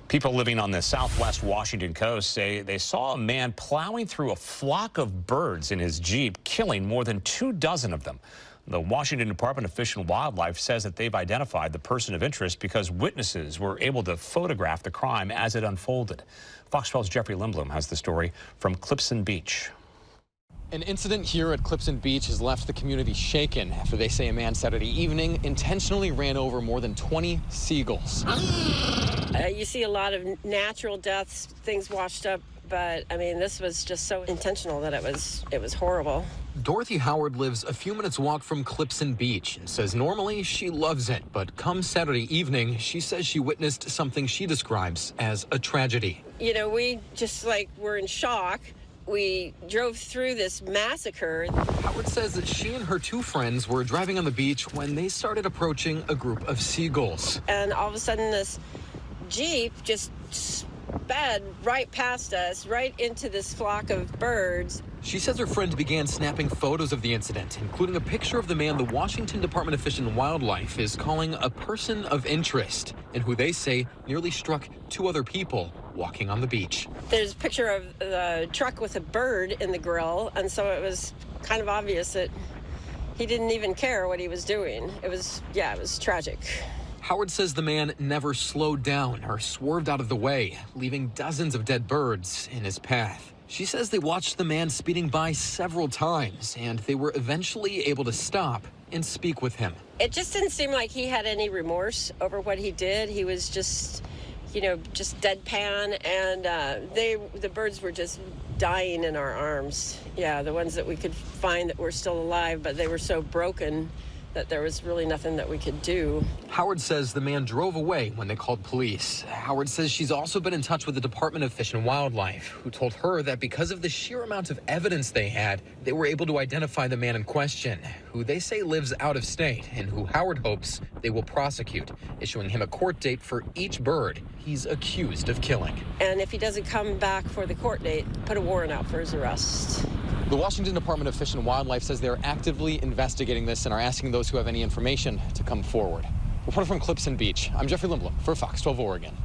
People living on the southwest Washington coast say they saw a man plowing through a flock of birds in his Jeep, killing more than 24 of them. The Washington Department of Fish and Wildlife says that they've identified the person of interest because witnesses were able to photograph the crime as it unfolded. Fox 12's Jeffrey Lindblom has the story from Clipson Beach. An incident here at Clipson Beach has left the community shaken after they say a man Saturday evening intentionally ran over more than 20 seagulls. You see a lot of natural deaths, things washed up, but I mean, this was just so intentional that it was horrible. Dorothy Howard lives a few minutes walk from Clipson Beach and says normally she loves it, but come Saturday evening, she says she witnessed something she describes as a tragedy. You know, we just were in shock. We drove through this massacre. Howard says that she and her two friends were driving on the beach when they started approaching a group of seagulls. And all of a sudden this Jeep just sped right past us, right into this flock of birds. She says her friend began snapping photos of the incident, including a picture of the man the Washington Department of Fish and Wildlife is calling a person of interest, and who they say nearly struck two other people walking on the beach. There's a picture of the truck with a bird in the grill, and so it was kind of obvious that he didn't even care what he was doing. It was tragic. Howard says the man never slowed down or swerved out of the way, leaving dozens of dead birds in his path. She says they watched the man speeding by several times, and they were eventually able to stop and speak with him. It just didn't seem like he had any remorse over what he did. He was just, just deadpan, and the birds were just dying in our arms. Yeah, the ones that we could find that were still alive, but they were so broken that there was really nothing that we could do. Howard says the man drove away when they called police. Howard says she's also been in touch with the Department of Fish and Wildlife, who told her that because of the sheer amount of evidence they had, they were able to identify the man in question, who they say lives out of state and who Howard hopes they will prosecute, issuing him a court date for each bird he's accused of killing. And if he doesn't come back for the court date, put a warrant out for his arrest. The Washington Department of Fish and Wildlife says they're actively investigating this and are asking those who have any information to come forward. Reporter from Clipson Beach, I'm Jeffrey Lindblom for Fox 12 Oregon.